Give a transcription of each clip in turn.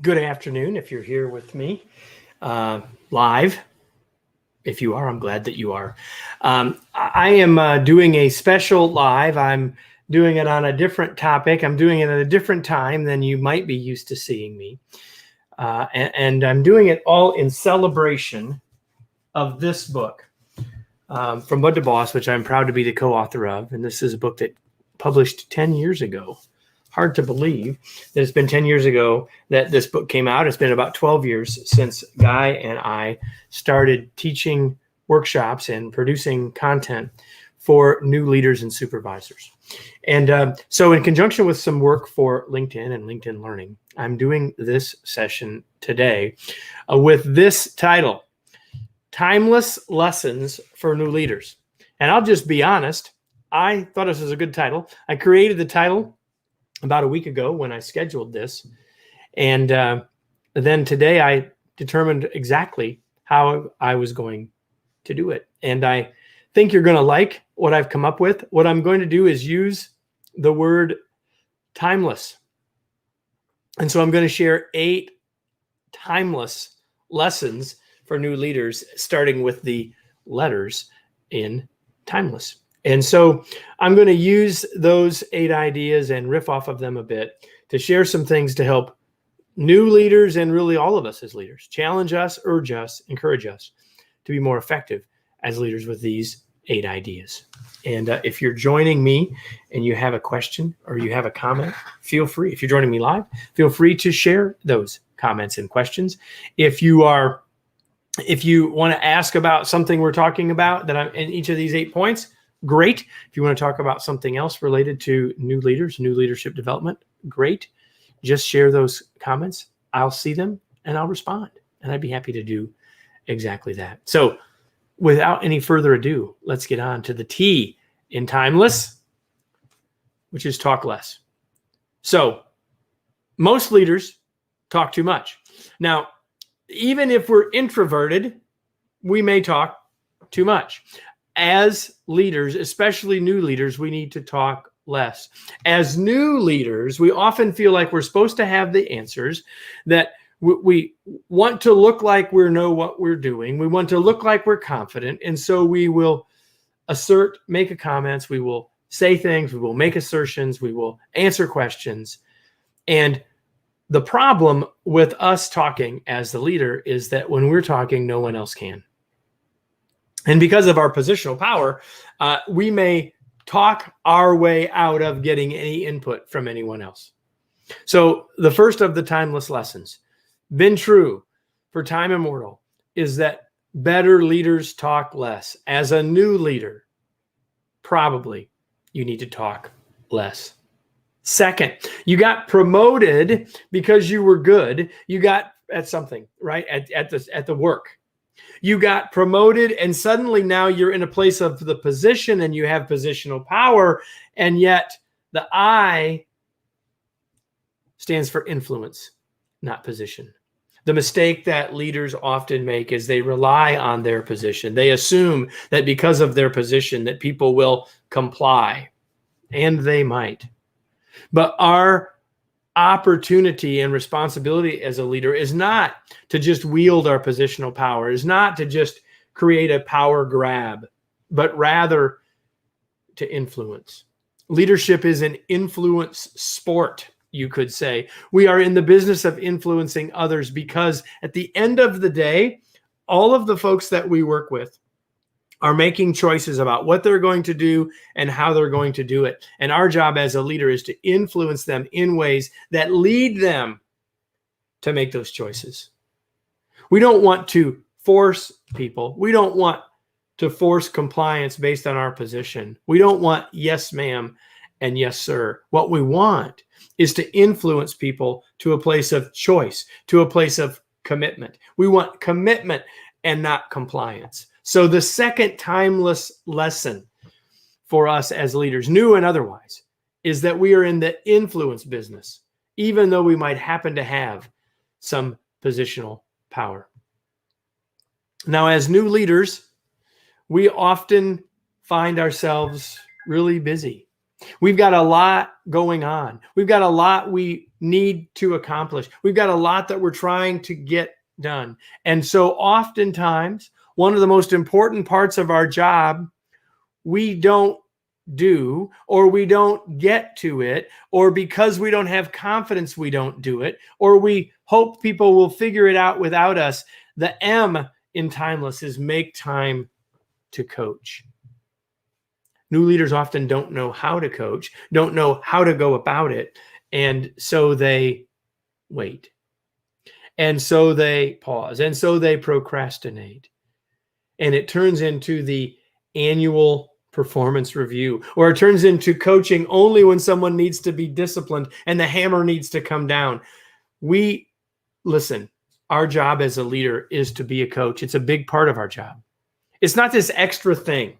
Good afternoon if you're here with me live. If you are, I'm glad that you are. I am doing a special live. I'm doing it on a different topic. I'm doing it at a different time than you might be used to seeing me. And I'm doing it all in celebration of this book from Bud to Boss, which I'm proud to be the co-author of. And this is a book that published 10 years ago. Hard to believe that it's been 10 years ago that this book came out. It's been about 12 years since Guy and I started teaching workshops and producing content for new leaders and supervisors. And so in conjunction with some work for LinkedIn and LinkedIn Learning, I'm doing this session today with this title, Timeless Lessons for New Leaders. And I'll just be honest, I thought this was a good title. I created the title about a week ago when I scheduled this. And then today I determined exactly how I was going to do it. And I think you're going to like what I've come up with. What I'm going to do is use the word timeless. And so I'm going to share 8 timeless lessons for new leaders, starting with the letters in timeless. And so I'm going to use those 8 ideas and riff off of them a bit to share some things to help new leaders and really all of us as leaders, challenge us, urge us, encourage us to be more effective as leaders with these 8 ideas. And if you're joining me and you have a question or you have a comment, feel free. If you're joining me live, feel free to share those comments and questions. If you want to ask about something we're talking about that I'm in each of these 8 points, great. If you want to talk about something else related to new leaders, new leadership development, great. Just share those comments. I'll see them and I'll respond. And I'd be happy to do exactly that. So without any further ado, let's get on to the T in timeless, which is talk less. So most leaders talk too much. Now, even if we're introverted, we may talk too much. As leaders, especially new leaders, we need to talk less. As new leaders, we often feel like we're supposed to have the answers, that we want to look like we know what we're doing. We want to look like we're confident. And so we will assert, make comments, we will say things, we will make assertions, we will answer questions. And the problem with us talking as the leader is that when we're talking, no one else can. And because of our positional power, we may talk our way out of getting any input from anyone else. So the first of the timeless lessons, been true for time immortal, is that better leaders talk less. As a new leader, probably you need to talk less. Second, you got promoted because you were good. You got at something, right? At the work. You got promoted and suddenly now you're in a place of the position and you have positional power, and yet the I stands for influence, not position. The mistake that leaders often make is they rely on their position. They assume that because of their position that people will comply, and they might. But our opportunity and responsibility as a leader is not to just wield our positional power, is not to just create a power grab, but rather to influence. Leadership is an influence sport, you could say. We are in the business of influencing others because at the end of the day, all of the folks that we work with are making choices about what they're going to do and how they're going to do it. And our job as a leader is to influence them in ways that lead them to make those choices. We don't want to force people. We don't want to force compliance based on our position. We don't want yes, ma'am, and yes, sir. What we want is to influence people to a place of choice, to a place of commitment. We want commitment and not compliance. So the second timeless lesson for us as leaders, new and otherwise, is that we are in the influence business, even though we might happen to have some positional power. Now, as new leaders, we often find ourselves really busy. We've got a lot going on. We've got a lot we need to accomplish. We've got a lot that we're trying to get done. And so oftentimes, one of the most important parts of our job, we don't do, or we don't get to it, or because we don't have confidence, we don't do it, or we hope people will figure it out without us. The M in Timeless is make time to coach. New leaders often don't know how to coach, don't know how to go about it. And so they wait. And so they pause. And so they procrastinate. And it turns into the annual performance review, or it turns into coaching only when someone needs to be disciplined and the hammer needs to come down. Listen, our job as a leader is to be a coach. It's a big part of our job. It's not this extra thing.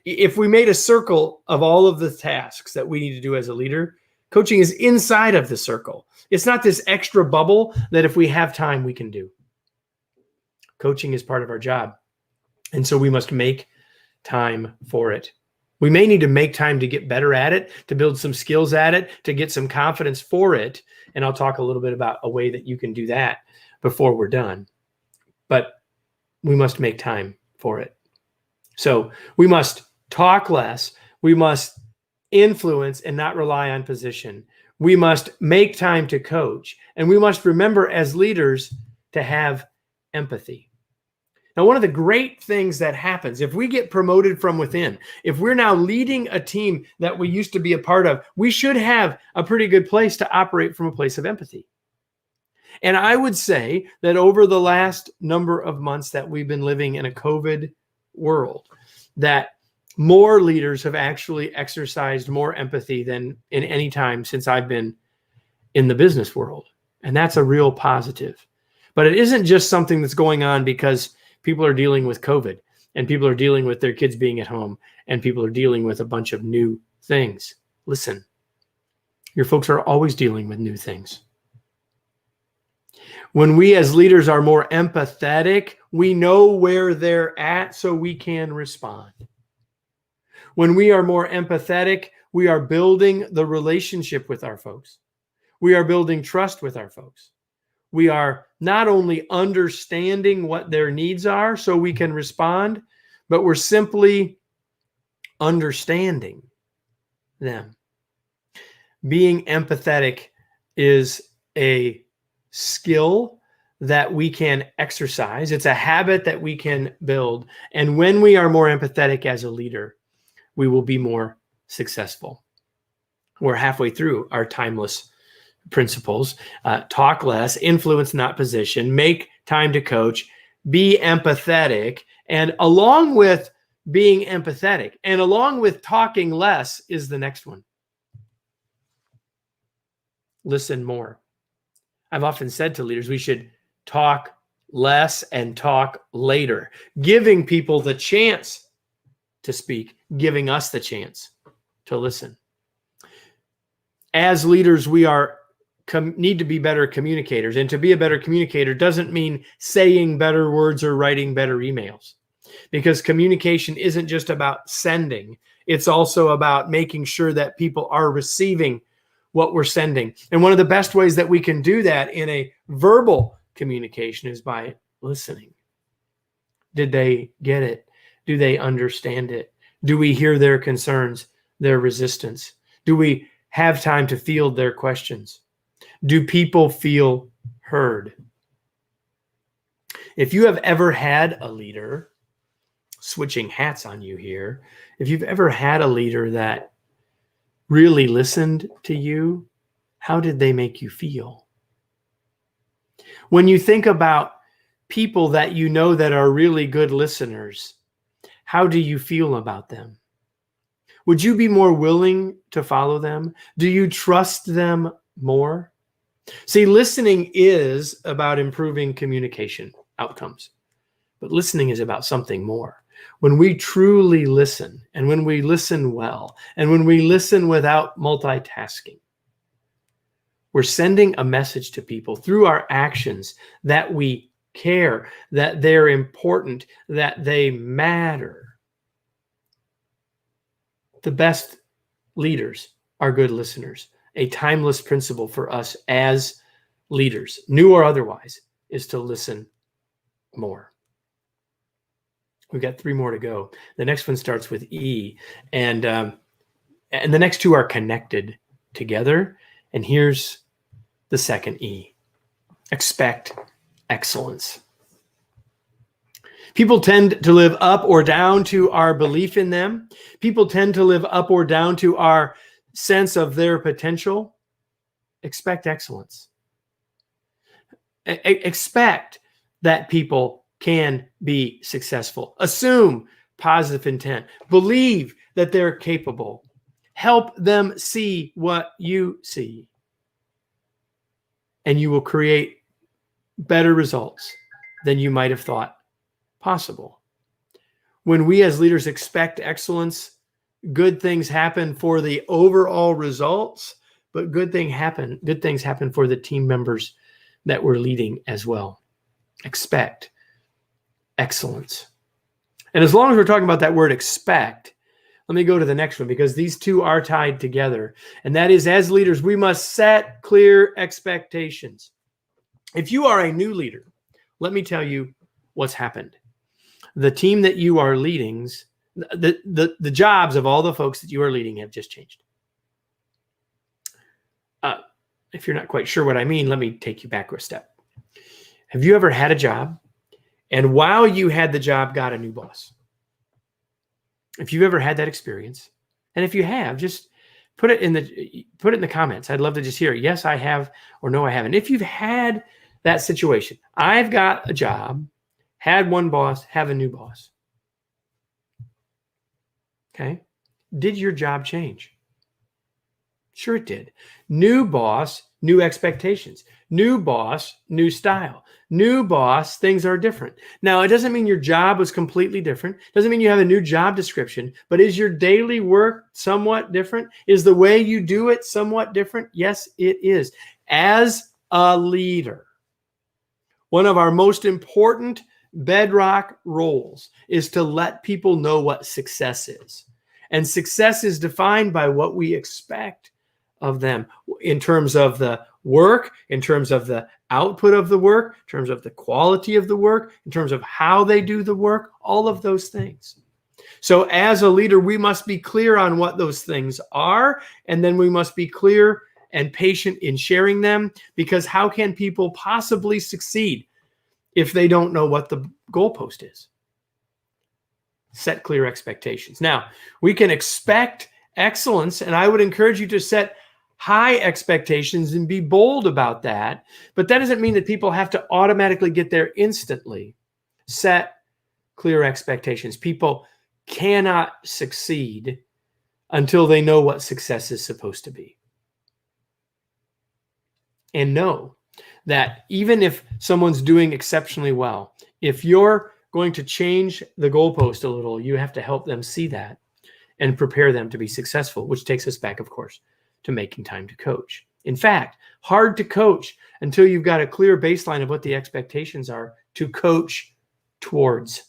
If we made a circle of all of the tasks that we need to do as a leader, coaching is inside of the circle. It's not this extra bubble that if we have time, we can do. Coaching is part of our job. And so we must make time for it. We may need to make time to get better at it, to build some skills at it, to get some confidence for it. And I'll talk a little bit about a way that you can do that before we're done. But we must make time for it. So we must talk less. We must influence and not rely on position. We must make time to coach. And we must remember as leaders to have empathy. Now, one of the great things that happens if we get promoted from within, if we're now leading a team that we used to be a part of, we should have a pretty good place to operate from a place of empathy. And I would say that over the last number of months that we've been living in a COVID world, that more leaders have actually exercised more empathy than in any time since I've been in the business world. And that's a real positive. But it isn't just something that's going on because people are dealing with COVID and people are dealing with their kids being at home and people are dealing with a bunch of new things. Listen, your folks are always dealing with new things. When we as leaders are more empathetic, we know where they're at so we can respond. When we are more empathetic, we are building the relationship with our folks. We are building trust with our folks. We are not only understanding what their needs are so we can respond, but we're simply understanding them. Being empathetic is a skill that we can exercise. It's a habit that we can build. And when we are more empathetic as a leader, we will be more successful. We're halfway through our timeless principles. Talk less, influence not position, make time to coach, be empathetic. And along with being empathetic and along with talking less is the next one. Listen more. I've often said to leaders, we should talk less and talk later, giving people the chance to speak, giving us the chance to listen. As leaders, we need to be better communicators. And to be a better communicator doesn't mean saying better words or writing better emails. Because communication isn't just about sending. It's also about making sure that people are receiving what we're sending. And one of the best ways that we can do that in a verbal communication is by listening. Did they get it? Do they understand it? Do we hear their concerns, their resistance? Do we have time to field their questions? Do people feel heard? If you have ever had a leader, switching hats on you here, if you've ever had a leader that really listened to you, how did they make you feel? When you think about people that you know that are really good listeners, how do you feel about them? Would you be more willing to follow them? Do you trust them more? See, listening is about improving communication outcomes, but listening is about something more. When we truly listen, and when we listen well, and when we listen without multitasking, we're sending a message to people through our actions that we care, that they're important, that they matter. The best leaders are good listeners. A timeless principle for us as leaders, new or otherwise, is to listen more. We've got 3 more to go. The next one starts with E, and the next 2 are connected together. And here's the second E: expect excellence. People tend to live up or down to our belief in them. People tend to live up or down to our sense of their potential. Expect excellence. Expect that people can be successful. Assume positive intent. Believe that they're capable. Help them see what you see. And you will create better results than you might have thought possible. When we as leaders expect excellence, good things happen for the overall results, but good things happen for the team members that we're leading as well. Expect excellence. And as long as we're talking about that word expect, let me go to the next one, because these 2 are tied together. And that is, as leaders, we must set clear expectations. If you are a new leader, let me tell you what's happened. The team that you are leading, the jobs of all the folks that you are leading have just changed. If you're not quite sure what I mean, let me take you back a step. Have you ever had a job, and while you had the job, got a new boss? If you've ever had that experience, and if you have, just put it in the comments. I'd love to just hear, yes, I have, or no, I haven't. If you've had that situation, I've got a job, had one boss, have a new boss. Okay. Did your job change? Sure it did. New boss, new expectations. New boss, new style. New boss, things are different. Now, it doesn't mean your job was completely different. Doesn't mean you have a new job description, but is your daily work somewhat different? Is the way you do it somewhat different? Yes, it is. As a leader, one of our most important bedrock roles is to let people know what success is. And success is defined by what we expect of them in terms of the work, in terms of the output of the work, in terms of the quality of the work, in terms of how they do the work, all of those things. So as a leader, we must be clear on what those things are, and then we must be clear and patient in sharing them, because how can people possibly succeed if they don't know what the goalpost is? Set clear expectations. Now, we can expect excellence, and I would encourage you to set high expectations and be bold about that. But that doesn't mean that people have to automatically get there instantly. Set clear expectations. People cannot succeed until they know what success is supposed to be. And know that even if someone's doing exceptionally well, if you're going to change the goalpost a little, you have to help them see that and prepare them to be successful, which takes us back, of course, to making time to coach. In fact, hard to coach until you've got a clear baseline of what the expectations are to coach towards.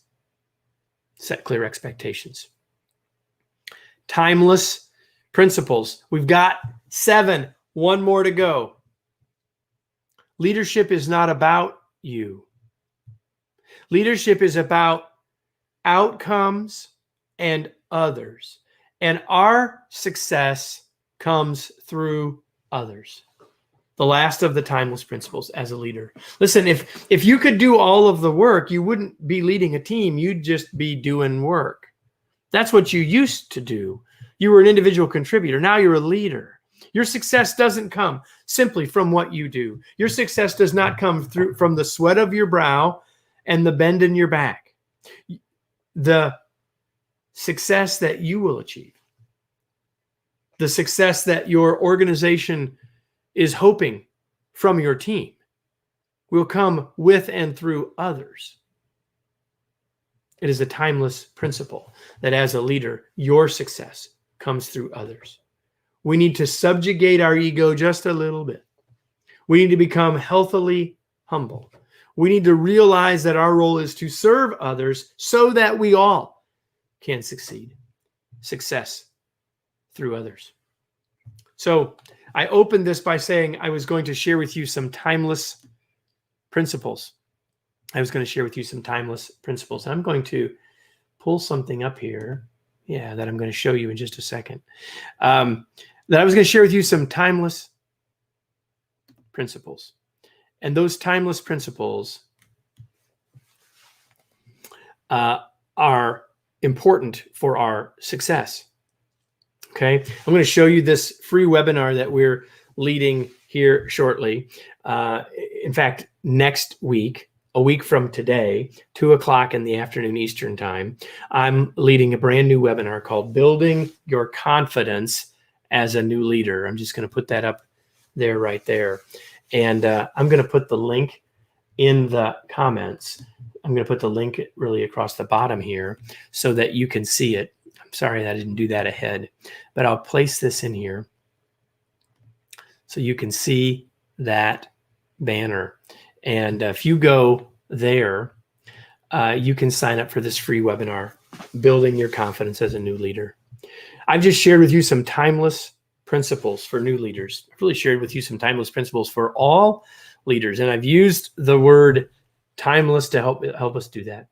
Set clear expectations. Timeless principles. We've got 7, 1 more to go. Leadership is not about you. Leadership is about outcomes and others. And our success comes through others. The last of the timeless principles as a leader. Listen, if you could do all of the work, you wouldn't be leading a team. You'd just be doing work. That's what you used to do. You were an individual contributor. Now you're a leader. Your success doesn't come simply from what you do. Your success does not come from the sweat of your brow and the bend in your back. The success that you will achieve, the success that your organization is hoping from your team, will come with and through others. It is a timeless principle that as a leader, your success comes through others. We need to subjugate our ego just a little bit. We need to become healthily humble. We need to realize that our role is to serve others so that we all can succeed. Success through others. So I opened this by saying I was going to share with you some timeless principles. And I'm going to pull something up here. Yeah, that I'm going to show you in just a second. That I was going to share with you some timeless principles. And those timeless principles are important for our success. Okay, I'm going to show you this free webinar that we're leading here shortly. In fact, next week, a week from today, 2:00 in the afternoon Eastern time, I'm leading a brand new webinar called Building Your Confidence as a New Leader. I'm just going to put that up there, right there. And I'm going to put the link in the comments. I'm going to put the link really across the bottom here so that you can see it. I'm sorry that I didn't do that ahead, but I'll place this in here so you can see that banner. And if you go there, you can sign up for this free webinar, Building Your Confidence as a New Leader. I've just shared with you some timeless principles for new leaders. I've really shared with you some timeless principles for all leaders. And I've used the word timeless to help us do that.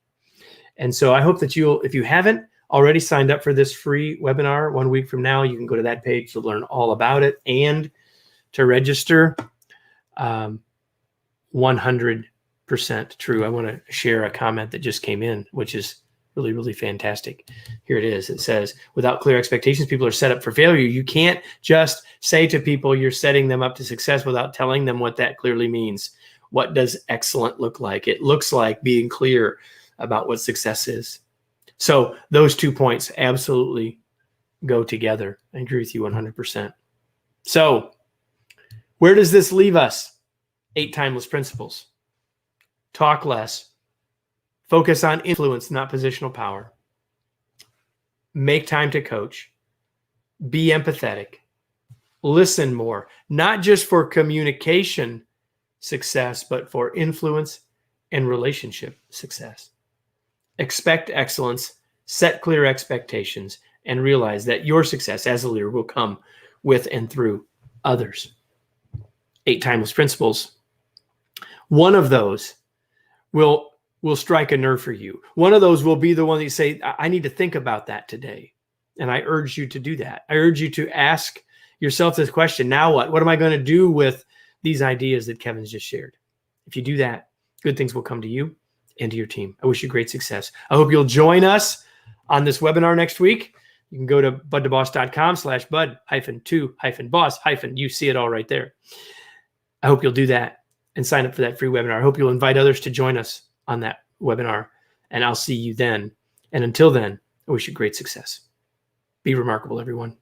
And so I hope that if you haven't already signed up for this free webinar 1 week from now, you can go to that page to learn all about it and to register. 100% true. I want to share a comment that just came in, which is really, really fantastic. Here it is. It says, without clear expectations, people are set up for failure. You can't just say to people you're setting them up to success without telling them what that clearly means. What does excellent look like? It looks like being clear about what success is. So those 2 points absolutely go together. I agree with you 100%. So where does this leave us? 8 timeless principles. Talk less. Focus on influence, not positional power. Make time to coach. Be empathetic. Listen more, not just for communication success, but for influence and relationship success. Expect excellence, set clear expectations, and realize that your success as a leader will come with and through others. 8 timeless principles. One of those will strike a nerve for you. One of those will be the one that you say, I need to think about that today. And I urge you to do that. I urge you to ask yourself this question. Now what? What am I going to do with these ideas that Kevin's just shared? If you do that, good things will come to you and to your team. I wish you great success. I hope you'll join us on this webinar next week. You can go to budtoboss.com/bud-to-boss- you see it all right there. I hope you'll do that and sign up for that free webinar. I hope you'll invite others to join us on that webinar, and I'll see you then. And until then, I wish you great success. Be remarkable, everyone.